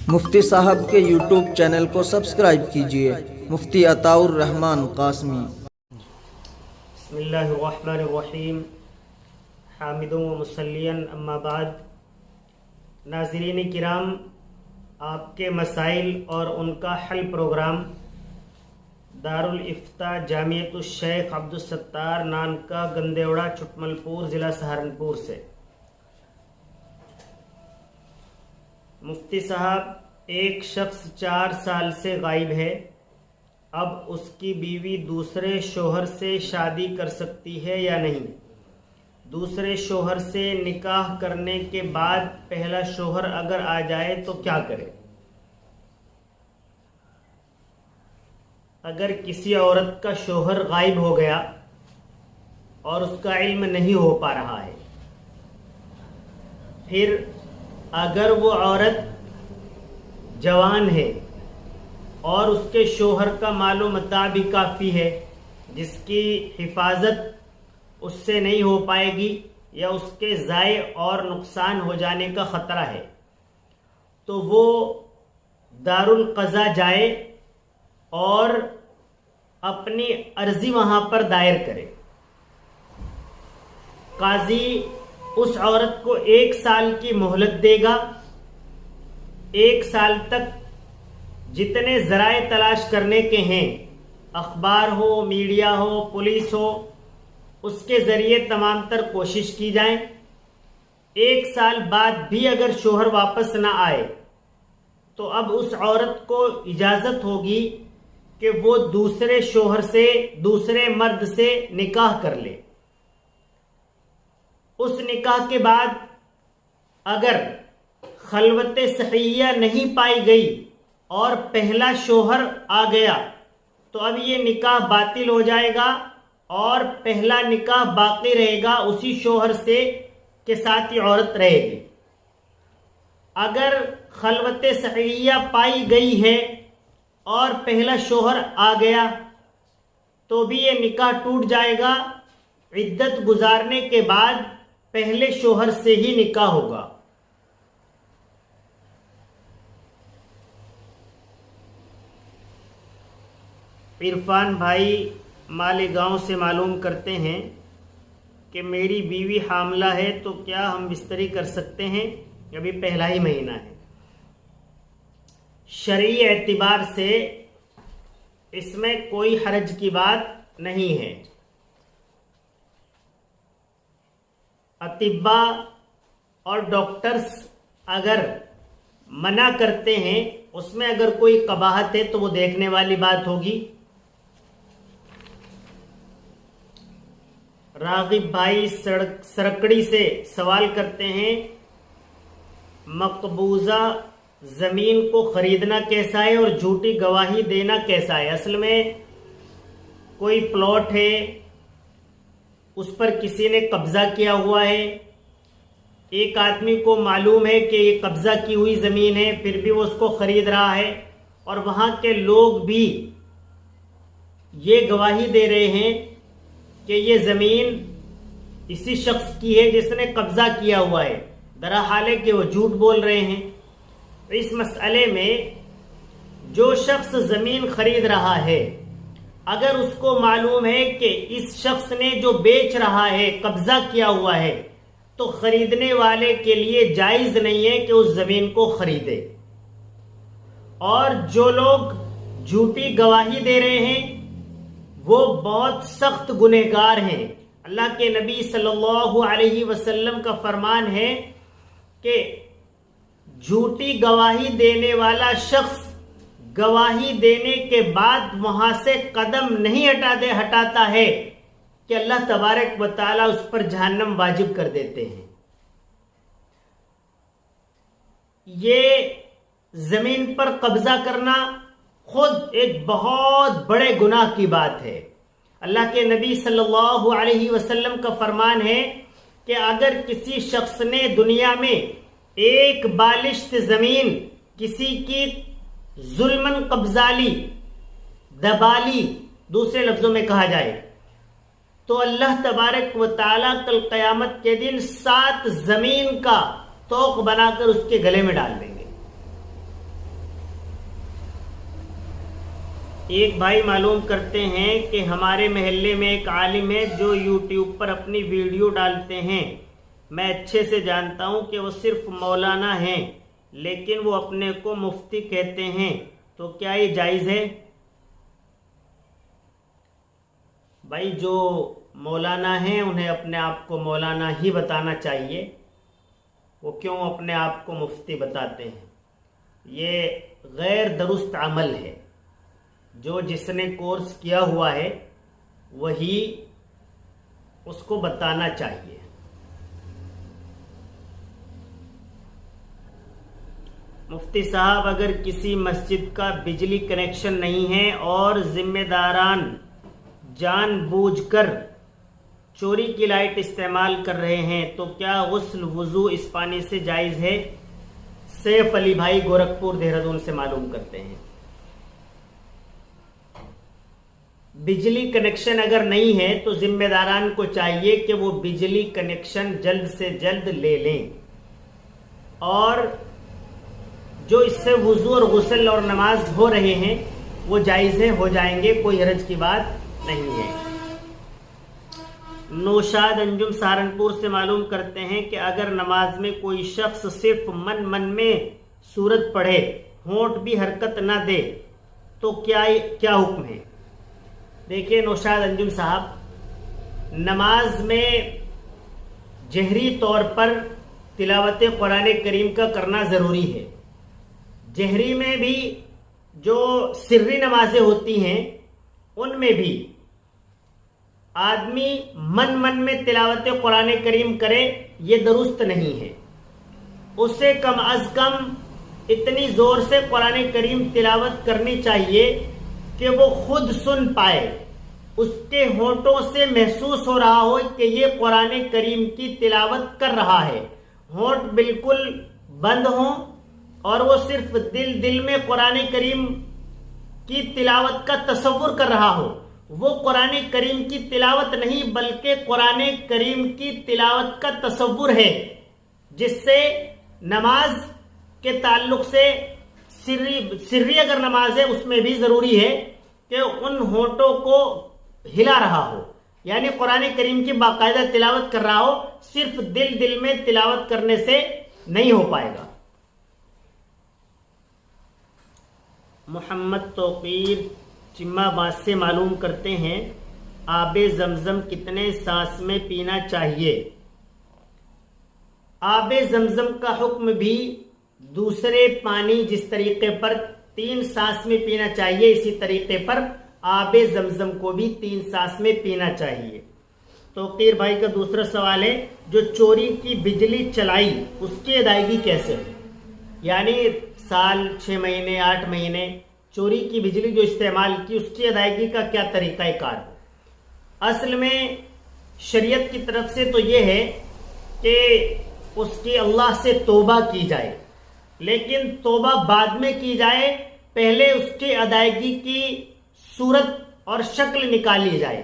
مفتی صاحب کے YouTube channel کو سبسکرائب کیجئے، مفتی عطاء الرحمن قاسمی۔ بسم اللہ الرحمن الرحیم، حامدوں و مصلین اما بعد۔ ناظرین کرام، آپ کے مسائل اور ان کا حل پروگرام دارالافتاء جامعۃ الشیخ عبدالستار نانکا گندیوڑا چھٹمل پور ضلع سہارنپور سے۔ مفتی صاحب، ایک شخص 4 سال سے غائب ہے، اب اس کی بیوی دوسرے شوہر سے شادی کر سکتی ہے یا نہیں؟ دوسرے شوہر سے نکاح کرنے کے بعد پہلا شوہر اگر آ جائے تو کیا کرے؟ اگر کسی عورت کا شوہر غائب ہو گیا اور اس کا علم نہیں ہو پا رہا ہے، پھر اگر وہ عورت جوان ہے اور اس کے شوہر کا مال و متاع بھی کافی ہے، جس کی حفاظت اس سے نہیں ہو پائے گی یا اس کے ضائع اور نقصان ہو جانے کا خطرہ ہے، تو وہ دارالقضاء جائے اور اپنی عرضی وہاں پر دائر کرے۔ قاضی اس عورت کو 1 سال کی مہلت دے گا۔ 1 سال تک جتنے ذرائع تلاش کرنے کے ہیں، اخبار ہو، میڈیا ہو، پولیس ہو، اس کے ذریعے تمام تر کوشش کی جائیں۔ 1 سال بعد بھی اگر شوہر واپس نہ آئے تو اب اس عورت کو اجازت ہوگی کہ وہ دوسرے شوہر سے، دوسرے مرد سے نکاح کر لے۔ اس نکاح کے بعد اگر خلوت صحیحہ نہیں پائی گئی اور پہلا شوہر آ گیا تو اب یہ نکاح باطل ہو جائے گا اور پہلا نکاح باقی رہے گا، اسی شوہر سے کے ساتھ یہ عورت رہے گی۔ اگر خلوت صحیحہ پائی گئی ہے اور پہلا شوہر آ گیا تو بھی یہ نکاح ٹوٹ جائے گا۔ عدت گزارنے کے بعد پہلے شوہر سے ہی نکاح ہوگا۔ عرفان بھائی مالیگاؤں سے معلوم کرتے ہیں کہ میری بیوی حاملہ ہے تو کیا ہم بستری کر سکتے ہیں؟ ابھی پہلا ہی مہینہ ہے۔ شرعی اعتبار سے اس میں کوئی حرج کی بات نہیں ہے۔ اطباء اور ڈاکٹرز اگر منع کرتے ہیں، اس میں اگر کوئی قباحت ہے تو وہ دیکھنے والی بات ہوگی۔ راغب بھائی سرکڑی سے سوال کرتے ہیں، مقبوضہ زمین کو خریدنا کیسا ہے اور جھوٹی گواہی دینا کیسا ہے؟ اصل میں کوئی پلاٹ ہے، اس پر کسی نے قبضہ کیا ہوا ہے، ایک آدمی کو معلوم ہے کہ یہ قبضہ کی ہوئی زمین ہے، پھر بھی وہ اس کو خرید رہا ہے، اور وہاں کے لوگ بھی یہ گواہی دے رہے ہیں کہ یہ زمین اسی شخص کی ہے جس نے قبضہ کیا ہوا ہے، درحال ہے کہ وہ جھوٹ بول رہے ہیں۔ اس مسئلے میں جو شخص زمین خرید رہا ہے، اگر اس کو معلوم ہے کہ اس شخص نے جو بیچ رہا ہے قبضہ کیا ہوا ہے، تو خریدنے والے کے لیے جائز نہیں ہے کہ اس زمین کو خریدے۔ اور جو لوگ جھوٹی گواہی دے رہے ہیں وہ بہت سخت گنہگار ہیں۔ اللہ کے نبی صلی اللہ علیہ وسلم کا فرمان ہے کہ جھوٹی گواہی دینے والا شخص گواہی دینے کے بعد وہاں سے قدم نہیں ہٹاتا ہے کہ اللہ تبارک و تعالیٰ اس پر جہنم واجب کر دیتے ہیں۔ یہ زمین پر قبضہ کرنا خود ایک بہت بڑے گناہ کی بات ہے۔ اللہ کے نبی صلی اللہ علیہ وسلم کا فرمان ہے کہ اگر کسی شخص نے دنیا میں ایک بالشت زمین کسی کی ظلمن قبضہ لی، دبا لی، دوسرے لفظوں میں کہا جائے، تو اللہ تبارک و تعالیٰ کل قیامت کے دن 7 زمین کا توق بنا کر اس کے گلے میں ڈال دیں گے۔ ایک بھائی معلوم کرتے ہیں کہ ہمارے محلے میں ایک عالم ہے جو یوٹیوب پر اپنی ویڈیو ڈالتے ہیں. میں اچھے سے جانتا ہوں کہ وہ صرف مولانا ہیں لیکن وہ اپنے کو مفتی کہتے ہیں, تو کیا یہ جائز ہے؟ بھائی جو مولانا ہیں انہیں اپنے آپ کو مولانا ہی بتانا چاہیے, وہ کیوں اپنے آپ کو مفتی بتاتے ہیں؟ یہ غیر درست عمل ہے. جو جس نے کورس کیا ہوا ہے وہی اس کو بتانا چاہیے. مفتی صاحب, اگر کسی مسجد کا بجلی کنیکشن نہیں ہے اور ذمہ داران جان بوجھ کر چوری کی لائٹ استعمال کر رہے ہیں تو کیا غسل وضو اس پانی سے جائز ہے؟ سیف علی بھائی گورکھپور دہرادون سے معلوم کرتے ہیں. بجلی کنیکشن اگر نہیں ہے تو ذمہ داران کو چاہیے کہ وہ بجلی کنیکشن جلد سے جلد لے لیں, اور جو اس سے وضو اور غسل اور نماز ہو رہے ہیں وہ جائز ہو جائیں گے, کوئی حرج کی بات نہیں ہے. نوشاد انجم سہارنپور سے معلوم کرتے ہیں کہ اگر نماز میں کوئی شخص صرف من میں سورت پڑھے, ہونٹ بھی حرکت نہ دے تو کیا حکم ہے؟ دیکھیں نوشاد انجم صاحب, نماز میں جہری طور پر تلاوت قرآن کریم کا کرنا ضروری ہے. جہری میں بھی جو سری نمازیں ہوتی ہیں ان میں بھی آدمی من میں تلاوت قرآن کریم کرے, یہ درست نہیں ہے. اسے کم از کم اتنی زور سے قرآن کریم تلاوت کرنی چاہیے کہ وہ خود سن پائے, اس کے ہونٹوں سے محسوس ہو رہا ہو کہ یہ قرآن کریم کی تلاوت کر رہا ہے. ہونٹ بالکل بند ہوں اور وہ صرف دل میں قرآن کریم کی تلاوت کا تصور کر رہا ہو. وہ قرآن کریم کی تلاوت نہیں بلکہ قرآن کریم کی تلاوت کا تصور ہے, جس سے نماز کے تعلق سے سری اگر نماز ہے اس میں بھی ضروری ہے کہ ان ہونٹوں کو ہلا رہا ہو, یعنی قرآن کریم کی باقاعدہ تلاوت کر رہا ہو. صرف دل میں تلاوت کرنے سے نہیں ہو پائے گا. محمد توقیر چما باز سے معلوم کرتے ہیں آب زمزم کتنے سانس میں پینا چاہیے؟ آب زمزم کا حکم بھی دوسرے پانی جس طریقے پر 3 سانس میں پینا چاہیے اسی طریقے پر آب زمزم کو بھی 3 سانس میں پینا چاہیے. توقیر بھائی کا دوسرا سوال ہے, جو چوری کی بجلی چلائی اس کی ادائیگی کیسے ہو؟ یعنی سال 6 مہینے 8 مہینے چوری کی بجلی جو استعمال کی اس کی ادائیگی کا کیا طریقہ کار؟ اصل میں شریعت کی طرف سے تو یہ ہے کہ اس کی اللہ سے توبہ کی جائے, لیکن توبہ بعد میں کی جائے, پہلے اس کی ادائیگی کی صورت اور شکل نکالی جائے.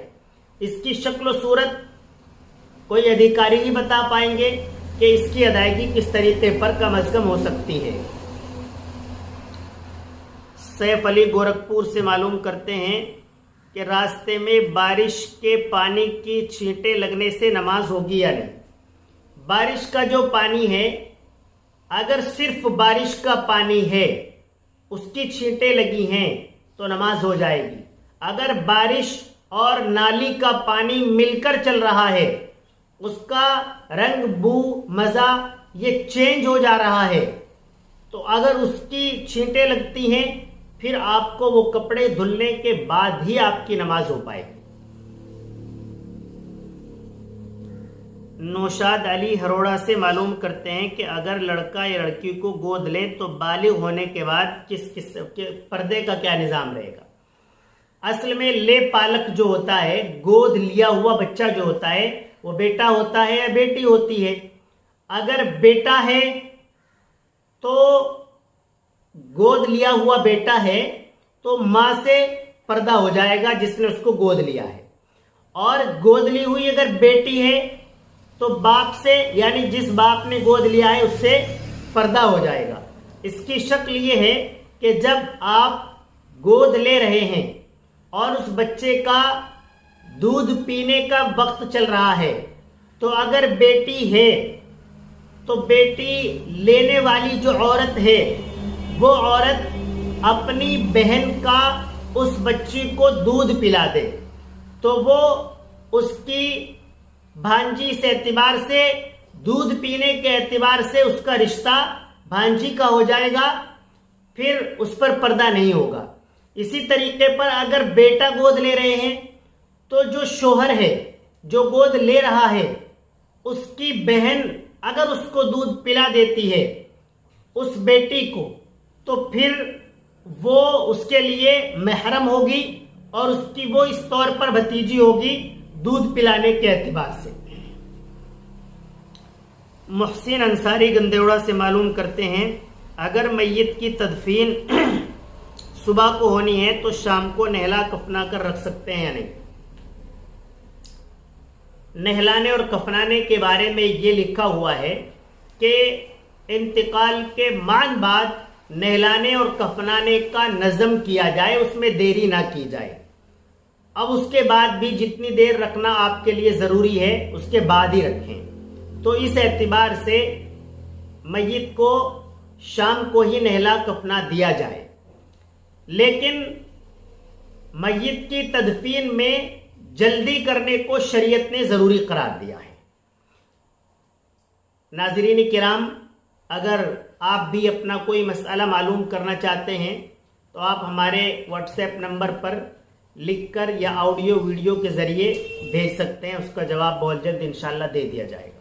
اس کی شکل و صورت کوئی ادھیکاری ہی بتا پائیں گے کہ اس کی ادائیگی کس طریقے پر کم از کم ہو سکتی ہے. سیف علی گورکھپور سے معلوم کرتے ہیں کہ راستے میں بارش کے پانی کی چھینٹیں لگنے سے نماز ہوگی یا نہیں؟ بارش کا جو پانی ہے اگر صرف بارش کا پانی ہے اس کی چھینٹیں لگی ہیں تو نماز ہو جائے گی. اگر بارش اور نالی کا پانی مل کر چل رہا ہے, اس کا رنگ بو مزہ یہ چینج ہو جا رہا ہے, تو اگر اس کی چھینٹیں لگتی ہیں پھر آپ کو وہ کپڑے دھلنے کے بعد ہی آپ کی نماز ہو پائے گی. نوشاد علی ہروڑا سے معلوم کرتے ہیں کہ اگر لڑکا یا لڑکی کو گود لے تو بالغ ہونے کے بعد کس پردے کا کیا نظام رہے گا؟ اصل میں لے پالک جو ہوتا ہے, گود لیا ہوا بچہ جو ہوتا ہے, وہ بیٹا ہوتا ہے یا بیٹی ہوتی ہے. اگر بیٹا ہے تو گود لیا ہوا بیٹا ہے تو ماں سے پردہ ہو جائے گا جس نے اس کو گود لیا ہے, اور گود لی ہوئی اگر بیٹی ہے تو باپ سے یعنی جس باپ نے گود لیا ہے اس سے پردہ ہو جائے گا. اس کی شکل یہ ہے کہ جب آپ گود لے رہے ہیں اور اس بچے کا دودھ پینے کا وقت چل رہا ہے، تو اگر بیٹی ہے تو بیٹی لینے والی جو عورت ہے وہ عورت اپنی بہن کا اس بچی کو دودھ پلا دے تو وہ اس کی بھانجی سے اعتبار سے، دودھ پینے کے اعتبار سے اس کا رشتہ بھانجی کا ہو جائے گا، پھر اس پر پردہ نہیں ہوگا۔ اسی طریقے پر اگر بیٹا گود لے رہے ہیں تو جو شوہر ہے جو گود لے رہا ہے اس کی بہن اگر اس کو دودھ پلا دیتی ہے اس بیٹی کو، تو پھر وہ اس کے لیے محرم ہوگی اور اس کی وہ اس طور پر بھتیجی ہوگی دودھ پلانے کے اعتبار سے۔ محسن انصاری گندیوڑا سے معلوم کرتے ہیں اگر میت کی تدفین صبح کو ہونی ہے تو شام کو نہلا کفنا کر رکھ سکتے ہیں یا نہیں؟ نہلانے اور کفنانے کے بارے میں یہ لکھا ہوا ہے کہ انتقال کے مان بعد نہلانے اور کفنانے کا نظم کیا جائے، اس میں دیری نہ کی جائے۔ اب اس کے بعد بھی جتنی دیر رکھنا آپ کے لیے ضروری ہے اس کے بعد ہی رکھیں۔ تو اس اعتبار سے میت کو شام کو ہی نہلا کفنا دیا جائے، لیکن میت کی تدفین میں جلدی کرنے کو شریعت نے ضروری قرار دیا ہے۔ ناظرین کرام، اگر آپ بھی اپنا کوئی مسئلہ معلوم کرنا چاہتے ہیں تو آپ ہمارے واٹس ایپ نمبر پر لکھ کر یا آڈیو ویڈیو کے ذریعے بھیج سکتے ہیں، اس کا جواب بہت جلد انشاءاللہ دے دیا جائے گا۔